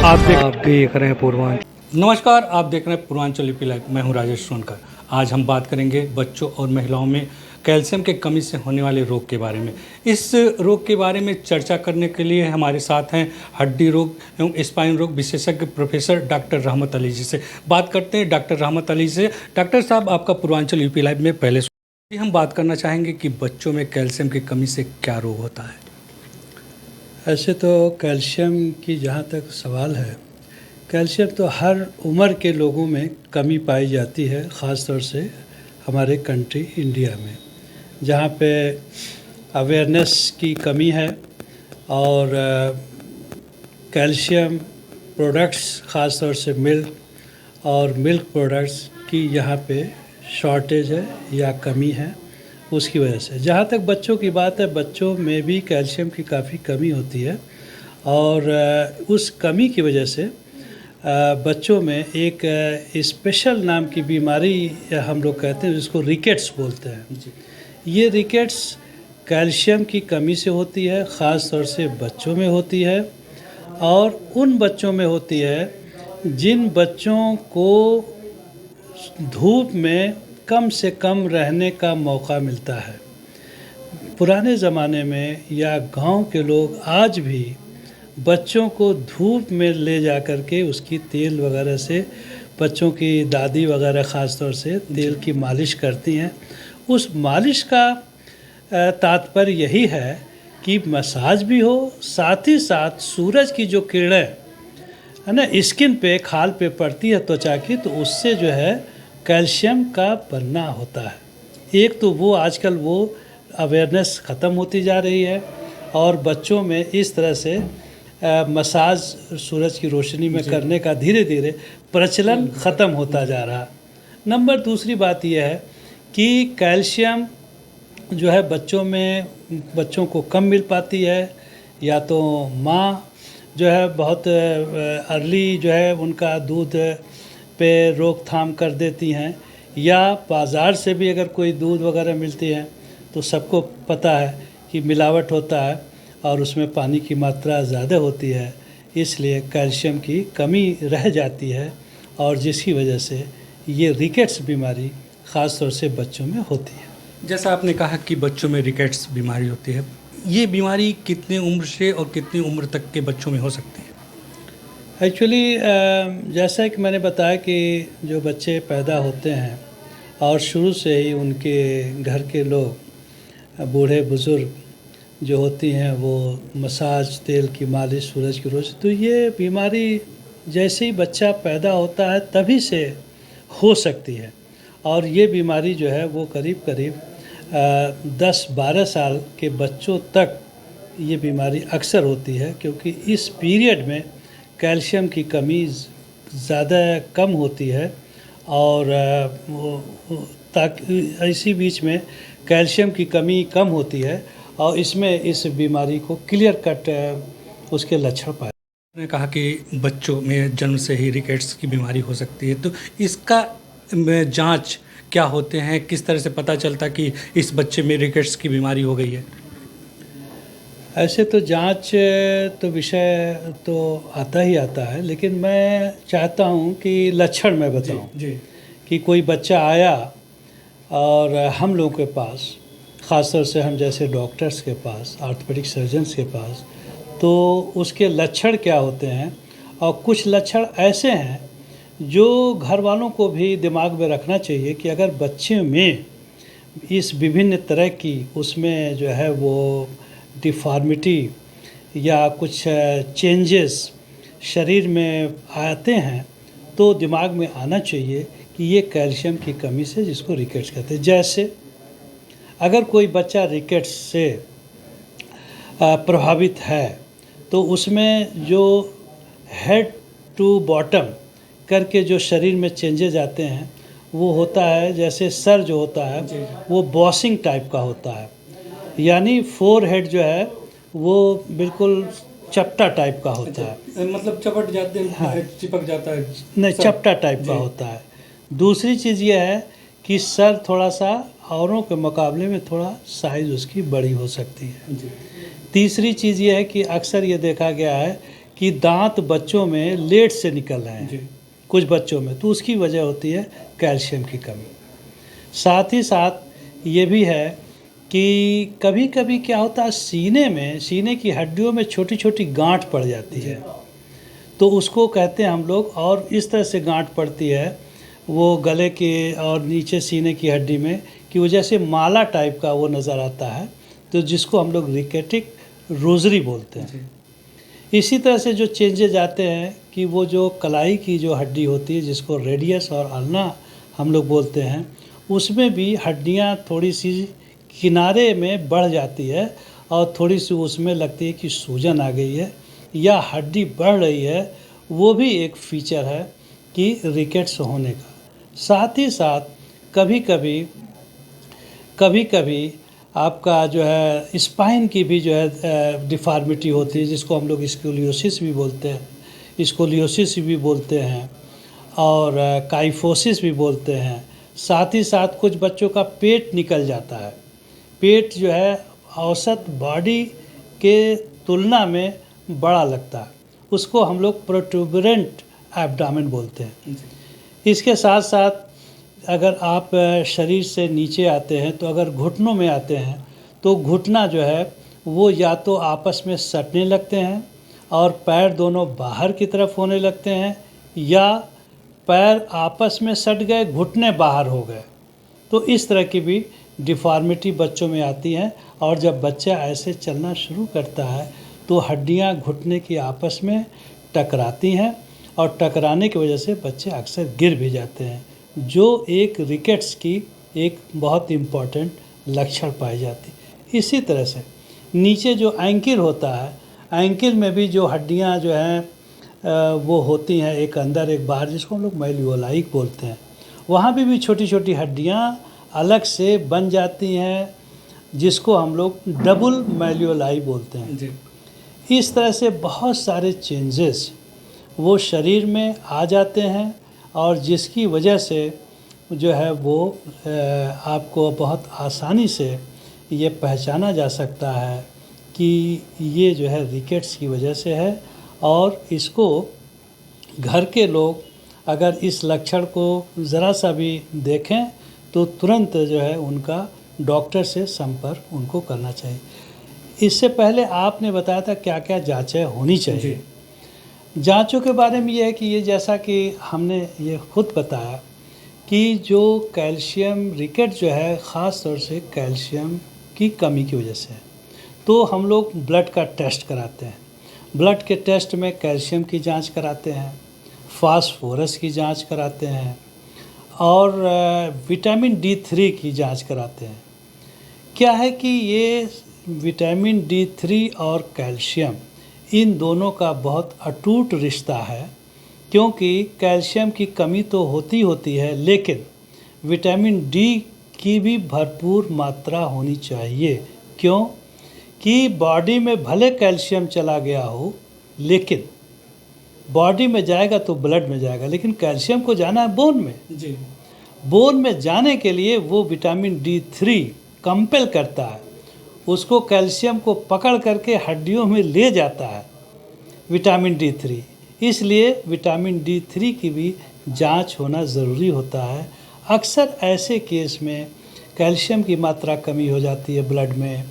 आप देख रहे हैं पूर्वांचल। नमस्कार, आप देख रहे हैं पूर्वांचल यूपी लाइव। मैं हूं राजेश सोनकर। आज हम बात करेंगे बच्चों और महिलाओं में कैल्शियम की कमी से होने वाले रोग के बारे में। इस रोग के बारे में चर्चा करने के लिए हमारे साथ हैं हड्डी रोग एवं स्पाइन रोग विशेषज्ञ प्रोफेसर डॉक्टर रहमत अली जी से। बात करते हैं डॉक्टर रहमत अली से। डॉक्टर साहब, आपका पूर्वांचल यूपी लाइव में पहले हम बात करना चाहेंगे कि बच्चों में कैल्शियम की कमी से क्या रोग होता है। ऐसे तो कैल्शियम की जहाँ तक सवाल है, कैल्शियम तो हर उम्र के लोगों में कमी पाई जाती है, ख़ास तौर से हमारे कंट्री इंडिया में, जहाँ पे अवेयरनेस की कमी है और कैल्शियम प्रोडक्ट्स ख़ास तौर से मिल्क और मिल्क प्रोडक्ट्स की यहाँ पे शॉर्टेज है या कमी है। उसकी वजह से जहाँ तक बच्चों की बात है, बच्चों में भी कैल्शियम की काफ़ी कमी होती है और उस कमी की वजह से बच्चों में एक स्पेशल नाम की बीमारी हम लोग कहते हैं, जिसको रिकेट्स बोलते हैं। ये रिकेट्स कैल्शियम की कमी से होती है, ख़ास तौर से बच्चों में होती है और उन बच्चों में होती है जिन बच्चों को धूप में कम से कम रहने का मौका मिलता है। पुराने ज़माने में या गांव के लोग आज भी बच्चों को धूप में ले जा कर के उसकी तेल वगैरह से, बच्चों की दादी वगैरह ख़ास तौर से तेल की मालिश करती हैं। उस मालिश का तात्पर्य यही है कि मसाज भी हो, साथ ही साथ सूरज की जो किरणें है ना स्किन पे, खाल पे पड़ती है त्वचा की, तो उससे जो है कैल्शियम का बनना होता है। एक तो वो आजकल वो अवेयरनेस ख़त्म होती जा रही है और बच्चों में इस तरह से मसाज सूरज की रोशनी में करने का धीरे धीरे प्रचलन ख़त्म होता जा रहा। नंबर दूसरी बात यह है कि कैल्शियम जो है बच्चों को कम मिल पाती है, या तो माँ जो है बहुत अर्ली जो है उनका दूध पे रोकथाम कर देती हैं, या बाज़ार से भी अगर कोई दूध वगैरह मिलती है तो सबको पता है कि मिलावट होता है और उसमें पानी की मात्रा ज़्यादा होती है, इसलिए कैल्शियम की कमी रह जाती है और जिसकी वजह से ये रिकेट्स बीमारी ख़ास तौर से बच्चों में होती है। जैसा आपने कहा कि बच्चों में रिकेट्स बीमारी होती है, ये बीमारी कितने उम्र से और कितनी उम्र तक के बच्चों में हो सकती है? एक्चुअली जैसा कि मैंने बताया कि जो बच्चे पैदा होते हैं और शुरू से ही उनके घर के लोग, बूढ़े बुज़ुर्ग जो होती हैं, वो मसाज, तेल की मालिश, सूरज की रोशनी, तो ये बीमारी जैसे ही बच्चा पैदा होता है तभी से हो सकती है। और ये बीमारी जो है वो करीब करीब 10-12 साल के बच्चों तक ये बीमारी अक्सर होती है, क्योंकि इस पीरियड में कैल्शियम की कमी ज़्यादा कम होती है और ताकि इसी बीच में कैल्शियम की कमी कम होती है और इसमें इस बीमारी को क्लियर कट उसके लक्षण पाए। आपने कहा कि बच्चों में जन्म से ही रिकेट्स की बीमारी हो सकती है, तो इसका जांच क्या होते हैं? किस तरह से पता चलता कि इस बच्चे में रिकेट्स की बीमारी हो गई है? ऐसे तो जांच तो विषय तो आता ही आता है, लेकिन मैं चाहता हूं कि लक्षण मैं बताऊं जी। कि कोई बच्चा आया और हम लोगों के पास, ख़ासतौर से हम जैसे डॉक्टर्स के पास, ऑर्थोपेडिक सर्जन्स के पास, तो उसके लक्षण क्या होते हैं। और कुछ लक्षण ऐसे हैं जो घर वालों को भी दिमाग में रखना चाहिए कि अगर बच्चे में इस विभिन्न तरह की उसमें जो है वो डिफॉर्मिटी या कुछ चेंजेस शरीर में आते हैं, तो दिमाग में आना चाहिए कि ये कैल्शियम की कमी से, जिसको रिकेट्स कहते हैं। जैसे अगर कोई बच्चा रिकेट्स से प्रभावित है तो उसमें जो हेड टू बॉटम करके जो शरीर में चेंजेज आते हैं वो होता है, जैसे सर जो होता है वो बॉसिंग टाइप का होता है, यानी फोर हेड जो है वो बिल्कुल चपटा टाइप का होता है, मतलब चपट जाते हैं। हाँ, चिपक जाता है। नहीं, चपटा टाइप का होता है। दूसरी चीज़ ये है कि सर थोड़ा सा औरों के मुकाबले में थोड़ा साइज़ उसकी बड़ी हो सकती है। जी। तीसरी चीज़ ये है कि अक्सर ये देखा गया है कि दांत बच्चों में लेट से निकल रहे हैं कुछ बच्चों में, तो उसकी वजह होती है कैल्शियम की कमी। साथ ही साथ ये भी है कि कभी कभी क्या होता है, सीने की हड्डियों में छोटी छोटी गांठ पड़ जाती है, तो उसको कहते हैं हम लोग, और इस तरह से गांठ पड़ती है वो गले के और नीचे सीने की हड्डी में कि वो जैसे माला टाइप का वो नज़र आता है, तो जिसको हम लोग रिकेटिक रोजरी बोलते हैं। इसी तरह से जो चेंजेज आते हैं कि वो जो कलाई की जो हड्डी होती है जिसको रेडियस और अल्ना हम लोग बोलते हैं, उसमें भी हड्डियां थोड़ी सी किनारे में बढ़ जाती है और थोड़ी सी उसमें लगती है कि सूजन आ गई है या हड्डी बढ़ रही है। वो भी एक फीचर है कि रिकेट्स होने का। साथ ही साथ कभी कभी आपका जो है स्पाइन की भी जो है डिफॉर्मिटी होती है, जिसको हम लोग स्कोलियोसिस भी बोलते हैं और काइफोसिस भी बोलते हैं। साथ ही साथ कुछ बच्चों का पेट निकल जाता है, पेट जो है औसत बॉडी के तुलना में बड़ा लगता है, उसको हम लोग प्रोट्यूबरेंट एब्डामेन बोलते हैं। इसके साथ साथ अगर आप शरीर से नीचे आते हैं, तो अगर घुटनों में आते हैं तो घुटना जो है वो या तो आपस में सटने लगते हैं और पैर दोनों बाहर की तरफ होने लगते हैं, या पैर आपस में सट गए, घुटने बाहर हो गए। तो इस तरह की भी डिफॉर्मिटी बच्चों में आती है। और जब बच्चा ऐसे चलना शुरू करता है तो हड्डियां घुटने की आपस में टकराती हैं और टकराने की वजह से बच्चे अक्सर गिर भी जाते हैं, जो एक रिकेट्स की एक बहुत इम्पॉर्टेंट लक्षण पाई जाती है। इसी तरह से नीचे जो एंकिल होता है, एंकिल में भी जो हड्डियां जो हैं वो होती हैं, एक अंदर एक बाहर, जिसको हम लोग मैल्योलाइक बोलते हैं। वहाँ भी छोटी छोटी हड्डियां अलग से बन जाती हैं, जिसको हम लोग डबल मैल्योलाई बोलते हैं। इस तरह से बहुत सारे चेंजेस वो शरीर में आ जाते हैं और जिसकी वजह से जो है वो आपको बहुत आसानी से ये पहचाना जा सकता है कि ये जो है रिकेट्स की वजह से है। और इसको घर के लोग अगर इस लक्षण को ज़रा सा भी देखें तो तुरंत जो है उनका डॉक्टर से संपर्क उनको करना चाहिए। इससे पहले आपने बताया था क्या क्या जांचें होनी चाहिए। जांचों के बारे में ये है कि ये जैसा कि हमने ये खुद बताया कि जो कैल्शियम रिकेट जो है ख़ास तौर से कैल्शियम की कमी की वजह से है, तो हम लोग ब्लड का टेस्ट कराते हैं। ब्लड के टेस्ट में कैल्शियम की जांच कराते हैं, फास्फोरस की जांच कराते हैं और विटामिन D3 की जांच कराते हैं। क्या है कि ये विटामिन D3 और कैल्शियम, इन दोनों का बहुत अटूट रिश्ता है, क्योंकि कैल्शियम की कमी तो होती है, लेकिन विटामिन D की भी भरपूर मात्रा होनी चाहिए। क्यों कि बॉडी में भले कैल्शियम चला गया हो, लेकिन बॉडी में जाएगा तो ब्लड में जाएगा, लेकिन कैल्शियम को जाना है बोन में। बोन में जाने के लिए वो विटामिन D3 कंपेल करता है, उसको कैल्शियम को पकड़ करके हड्डियों में ले जाता है विटामिन D3। इसलिए विटामिन D3 की भी जांच होना ज़रूरी होता है। अक्सर ऐसे केस में कैल्शियम की मात्रा कमी हो जाती है ब्लड में,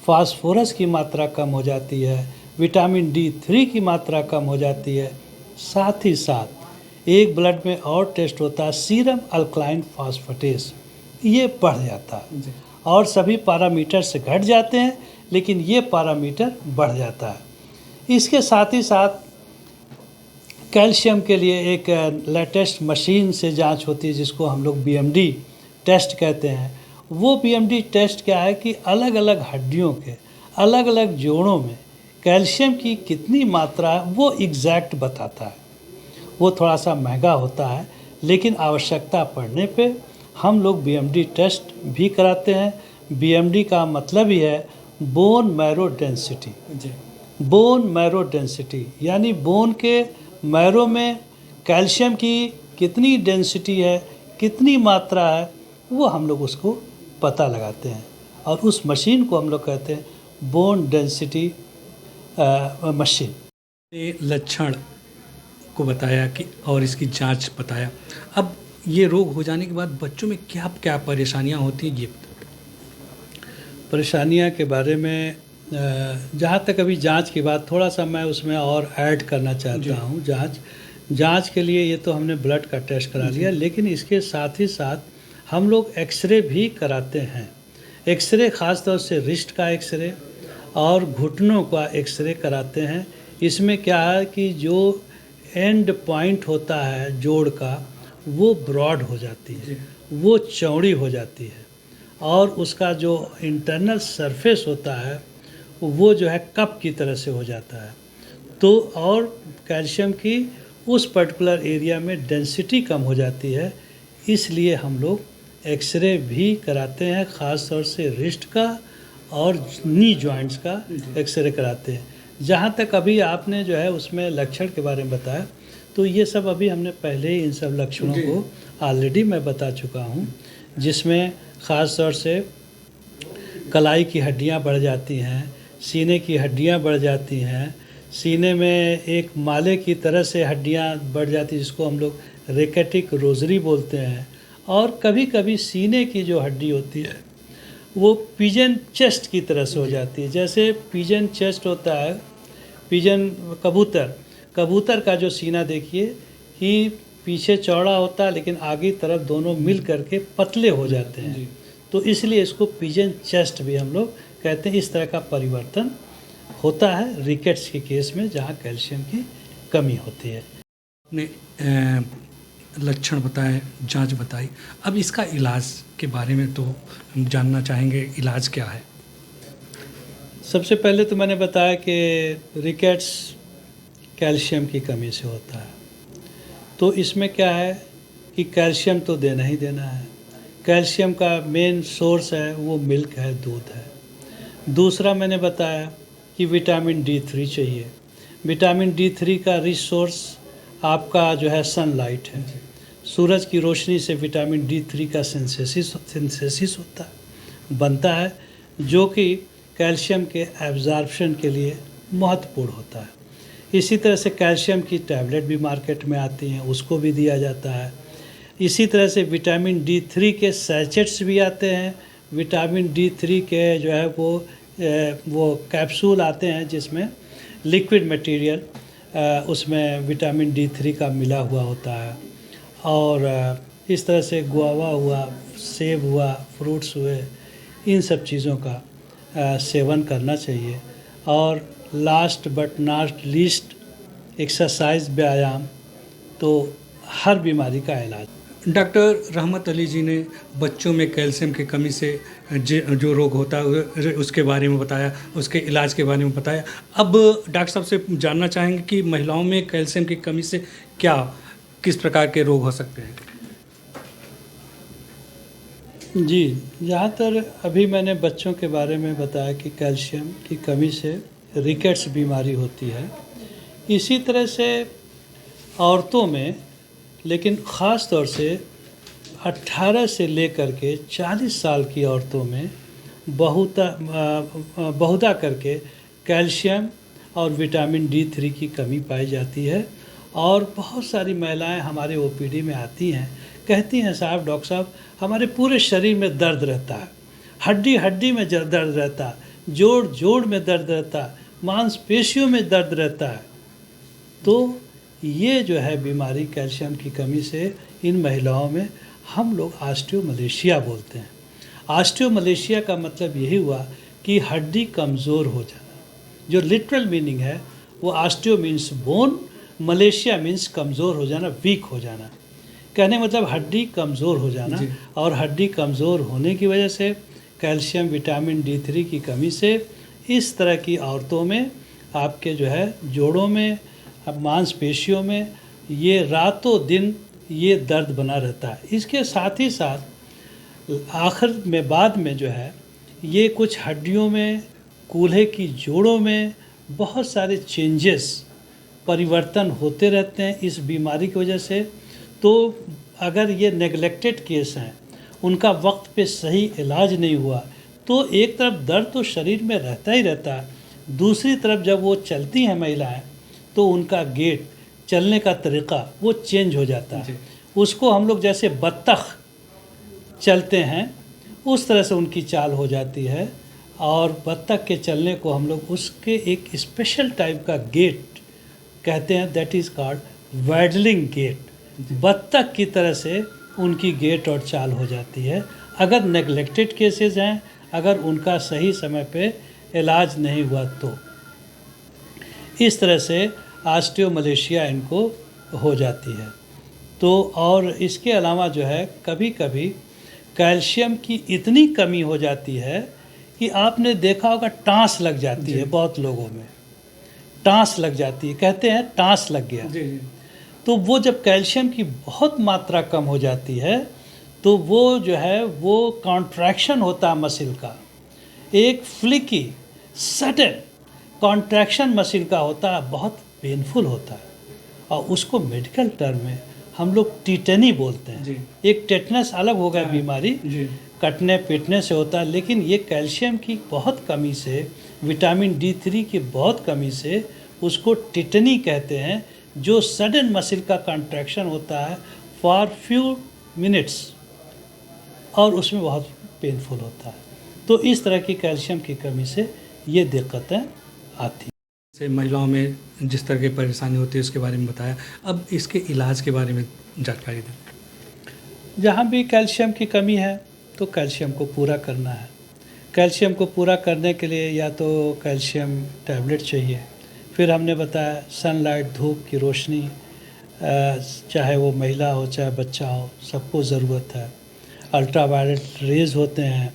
फास्फोरस की मात्रा कम हो जाती है, विटामिन D3 की मात्रा कम हो जाती है। साथ ही साथ एक ब्लड में और टेस्ट होता है सीरम अल्कलाइन फास्फेटेस, ये बढ़ जाता है और सभी पैरामीटर से घट जाते हैं, लेकिन ये पैरामीटर बढ़ जाता है। इसके साथ ही साथ कैल्शियम के लिए एक लेटेस्ट मशीन से जांच होती है, जिसको हम लोग BMD टेस्ट कहते हैं। वो BMD टेस्ट क्या है कि अलग अलग हड्डियों के अलग अलग जोड़ों में कैल्शियम की कितनी मात्रा है वो एग्जैक्ट बताता है। वो थोड़ा सा महंगा होता है, लेकिन आवश्यकता पड़ने पे हम लोग BMD टेस्ट भी कराते हैं। BMD का मतलब ही है bone marrow density. Bone marrow density यानी बोन के मैरो में कैल्शियम की कितनी डेंसिटी है, कितनी मात्रा है, वो हम लोग उसको पता लगाते हैं और उस मशीन को हम लोग कहते हैं बोन डेंसिटी मशीन। ये लक्षण को बताया कि और इसकी जांच बताया। अब ये रोग हो जाने के बाद बच्चों में क्या क्या परेशानियां होती हैं, ये परेशानियां के बारे में जहाँ तक अभी जांच की बात, थोड़ा सा मैं उसमें और ऐड करना चाहता हूँ। जांच के लिए ये तो हमने ब्लड का टेस्ट करा लिया, लेकिन इसके साथ ही साथ हम लोग एक्सरे भी कराते हैं। एक्सरे ख़ास तौर से रिस्ट का एक्सरे और घुटनों का एक्सरे कराते हैं। इसमें क्या है कि जो एंड पॉइंट होता है जोड़ का, वो ब्रॉड हो जाती है, वो चौड़ी हो जाती है, और उसका जो इंटरनल सरफेस होता है वो जो है कप की तरह से हो जाता है। तो और कैल्शियम की उस पर्टिकुलर एरिया में डेंसिटी कम हो जाती है, इसलिए हम लोग एक्सरे भी कराते हैं, ख़ास तौर से रिस्ट का और नी जॉइंट्स का एक्सरे कराते हैं। जहाँ तक अभी आपने जो है उसमें लक्षण के बारे में बताया, तो ये सब अभी हमने पहले ही इन सब लक्षणों को ऑलरेडी मैं बता चुका हूँ, जिसमें ख़ास तौर से कलाई की हड्डियाँ बढ़ जाती हैं, सीने की हड्डियाँ बढ़ जाती हैं, सीने में एक माले की तरह से हड्डियाँ बढ़ जाती हैं, जिसको हम लोग रेकेटिक रोजरी बोलते हैं। और कभी कभी सीने की जो हड्डी होती है वो पिजन चेस्ट की तरह से हो जाती है। जैसे पिजन चेस्ट होता है, पिजन कबूतर का जो सीना देखिए कि पीछे चौड़ा होता है, लेकिन आगे तरफ दोनों मिल करके पतले हो जाते हैं, तो इसलिए इसको पिजन चेस्ट भी हम लोग कहते हैं। इस तरह का परिवर्तन होता है रिकेट्स के केस में, जहाँ कैल्शियम की कमी होती है। ने लक्षण बताए, जांच बताई, अब इसका इलाज के बारे में तो हम जानना चाहेंगे, इलाज क्या है? सबसे पहले तो मैंने बताया कि रिकेट्स कैल्शियम की कमी से होता है। तो इसमें क्या है कि कैल्शियम तो देना ही देना है। कैल्शियम का मेन सोर्स है वो मिल्क है, दूध है। दूसरा मैंने बताया कि विटामिन D3 चाहिए। विटामिन D3 का रिच सोर्स आपका जो है सनलाइट है। सूरज की रोशनी से विटामिन D3 का सिंथेसिस होता है, बनता है, जो कि कैल्शियम के एब्जॉर्प्शन के लिए महत्वपूर्ण होता है। इसी तरह से कैल्शियम की टैबलेट भी मार्केट में आती हैं, उसको भी दिया जाता है। इसी तरह से विटामिन D3 के सैचेट्स भी आते हैं। विटामिन D3 के जो है वो कैप्सूल आते हैं, जिसमें लिक्विड मटेरियल उसमें विटामिन D3 का मिला हुआ होता है। और इस तरह से गुआवा हुआ, सेब हुआ, फ्रूट्स हुए, इन सब चीज़ों का सेवन करना चाहिए। और last but not least, exercise, व्यायाम, तो हर बीमारी का इलाज। डॉक्टर रहमत अली जी ने बच्चों में कैल्शियम की कमी से जो रोग होता है उसके बारे में बताया, उसके इलाज के बारे में बताया। अब डॉक्टर साहब से जानना चाहेंगे कि महिलाओं में कैल्शियम की कमी से किस प्रकार के रोग हो सकते हैं? जी, जहाँ तक अभी मैंने बच्चों के बारे में बताया कि कैल्शियम की कमी से रिकेट्स बीमारी होती है, इसी तरह से औरतों में, लेकिन ख़ास तौर से 18 से लेकर के 40 साल की औरतों में बहुधा करके कैल्शियम और विटामिन D3 की कमी पाई जाती है। और बहुत सारी महिलाएं हमारे OPD में आती हैं, कहती हैं साहब, डॉक्टर साहब, हमारे पूरे शरीर में दर्द रहता है, हड्डी हड्डी में दर्द रहता है, जोड़ जोड़ में दर्द रहता है, मांसपेशियों में दर्द रहता है। तो ये जो है बीमारी कैल्शियम की कमी से इन महिलाओं में हम लोग ऑस्टियोमलेशिया बोलते हैं। ऑस्टियोमलेशिया का मतलब यही हुआ कि हड्डी कमज़ोर हो जाना। जो लिटरल मीनिंग है वो osteo means bone, Malaysia means कमज़ोर हो जाना, वीक हो जाना। कहने मतलब हड्डी कमज़ोर हो जाना, और हड्डी कमज़ोर होने की वजह से कैल्शियम विटामिन D3 की कमी से इस तरह की औरतों में आपके जो है जोड़ों में, मांसपेशियों में ये रातों दिन ये दर्द बना रहता है। इसके साथ ही साथ आखिर में बाद में जो है ये कुछ हड्डियों में, कूल्हे की जोड़ों में बहुत सारे चेंजेस, परिवर्तन होते रहते हैं इस बीमारी की वजह से। तो अगर ये नेगलेक्टेड केस हैं, उनका वक्त पे सही इलाज नहीं हुआ, तो एक तरफ दर्द तो शरीर में रहता ही रहता है, दूसरी तरफ जब वो चलती हैं महिलाएं, तो उनका गेट, चलने का तरीक़ा वो चेंज हो जाता है। उसको हम लोग जैसे बत्तख चलते हैं उस तरह से उनकी चाल हो जाती है, और बत्तख के चलने को हम लोग उसके एक स्पेशल टाइप का गेट कहते हैं, दैट इज़ कॉल्ड वैडलिंग गेट। बत्तख की तरह से उनकी गेट और चाल हो जाती है। अगर नेग्लेक्टेड केसेस हैं, अगर उनका सही समय पे इलाज नहीं हुआ तो इस तरह से ऑस्टियोमलेशिया इनको हो जाती है। तो और इसके अलावा जो है कभी कभी कैल्शियम की इतनी कमी हो जाती है कि आपने देखा होगा टाँस लग जाती है, बहुत लोगों में टाँस लग जाती है, कहते हैं टाँस लग गया। तो वो जब कैल्शियम की बहुत मात्रा कम हो जाती है तो वो जो है वो कॉन्ट्रैक्शन होता है मसिल का, एक फ्लिकी सडन कॉन्ट्रैक्शन मसिल का होता है, बहुत पेनफुल होता है, और उसको मेडिकल टर्म में हम लोग टिटनी बोलते हैं। एक टेटनस अलग हो गया बीमारी, कटने पीटने से होता है, लेकिन ये कैल्शियम की बहुत कमी से, विटामिन D3 की बहुत कमी से उसको टिटनी कहते हैं, जो सडन मसिल का कॉन्ट्रैक्शन होता है फॉर फ्यू मिनट्स, और उसमें बहुत पेनफुल होता है। तो इस तरह की कैल्शियम की कमी से ये दिक्कतें आती हैं। से महिलाओं में जिस तरह की परेशानी होती है उसके बारे में बताया, अब इसके इलाज के बारे में जानकारी दें। जहाँ भी कैल्शियम की कमी है तो कैल्शियम को पूरा करना है। कैल्शियम को पूरा करने के लिए या तो कैल्शियम टैबलेट चाहिए, फिर हमने बताया सनलाइट, धूप की रोशनी, चाहे वो महिला हो चाहे बच्चा हो, सबको ज़रूरत है। अल्ट्रावायलेट रेज़ होते हैं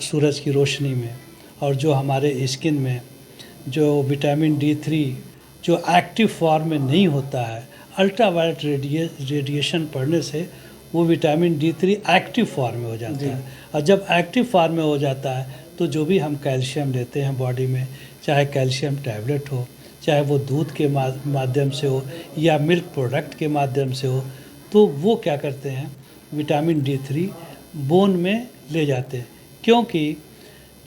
सूरज की रोशनी में, और जो हमारे स्किन में जो विटामिन D3 जो एक्टिव फॉर्म में नहीं होता है, अल्ट्रावायलेट रेडिएशन पड़ने से वो विटामिन D3 एक्टिव फॉर्म में हो जाता है, और जब एक्टिव फॉर्म में हो जाता है तो जो भी हम कैल्शियम लेते हैं बॉडी में, चाहे कैल्शियम टैबलेट हो, चाहे वो दूध के माध्यम से हो या मिल्क प्रोडक्ट के माध्यम से हो, तो वो क्या करते हैं विटामिन D3 बोन में ले जाते हैं। क्योंकि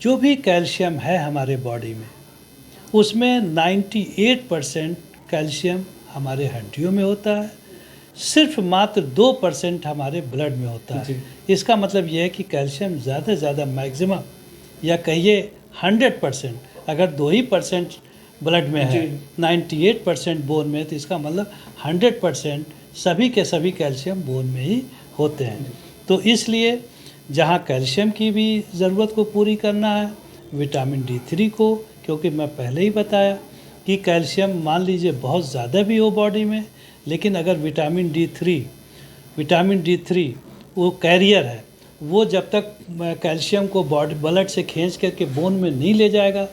जो भी कैल्शियम है हमारे बॉडी में उसमें 98% कैल्शियम हमारे हड्डियों में होता है, सिर्फ मात्र 2% हमारे ब्लड में होता है। इसका मतलब यह है कि कैल्शियम ज़्यादा से ज़्यादा मैक्सिमम या कहिए 100%, अगर 2% ब्लड में है, 98% बोन में, तो इसका मतलब 100% सभी के सभी कैल्शियम बोन में ही होते हैं। तो इसलिए जहाँ कैल्शियम की भी ज़रूरत को पूरी करना है, विटामिन D3 को, क्योंकि मैं पहले ही बताया कि कैल्शियम मान लीजिए बहुत ज़्यादा भी हो बॉडी में, लेकिन अगर विटामिन D3 वो कैरियर है, वो जब तक कैल्शियम को बॉडी ब्लड से खींच करके बोन में नहीं ले जाएगा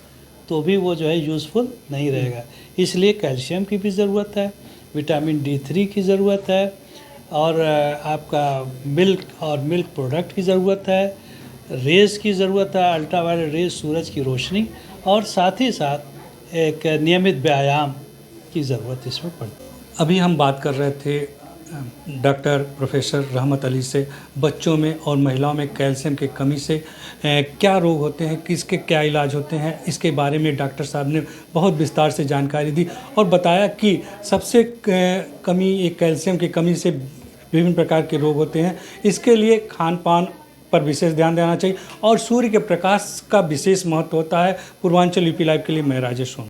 तो भी वो जो है यूज़फुल नहीं रहेगा। इसलिए कैल्शियम की भी ज़रूरत है, विटामिन D3 की ज़रूरत है, और आपका मिल्क और मिल्क प्रोडक्ट की ज़रूरत है, रेज़ की ज़रूरत है, अल्ट्रावायलेट रेज़, सूरज की रोशनी, और साथ ही साथ एक नियमित व्यायाम की ज़रूरत इसमें पड़ती है। अभी हम बात कर रहे थे डॉक्टर प्रोफेसर रहमत अली से, बच्चों में और महिलाओं में कैल्शियम की कमी से क्या रोग होते हैं, किसके क्या इलाज होते हैं, इसके बारे में डॉक्टर साहब ने बहुत विस्तार से जानकारी दी और बताया कि सबसे कमी एक कैल्शियम की कमी से विभिन्न प्रकार के रोग होते हैं। इसके लिए खान पान पर विशेष ध्यान देना चाहिए और सूर्य के प्रकाश का विशेष महत्व होता है। पूर्वांचल यूपी लाइव के लिए मैं राजेश हूँ।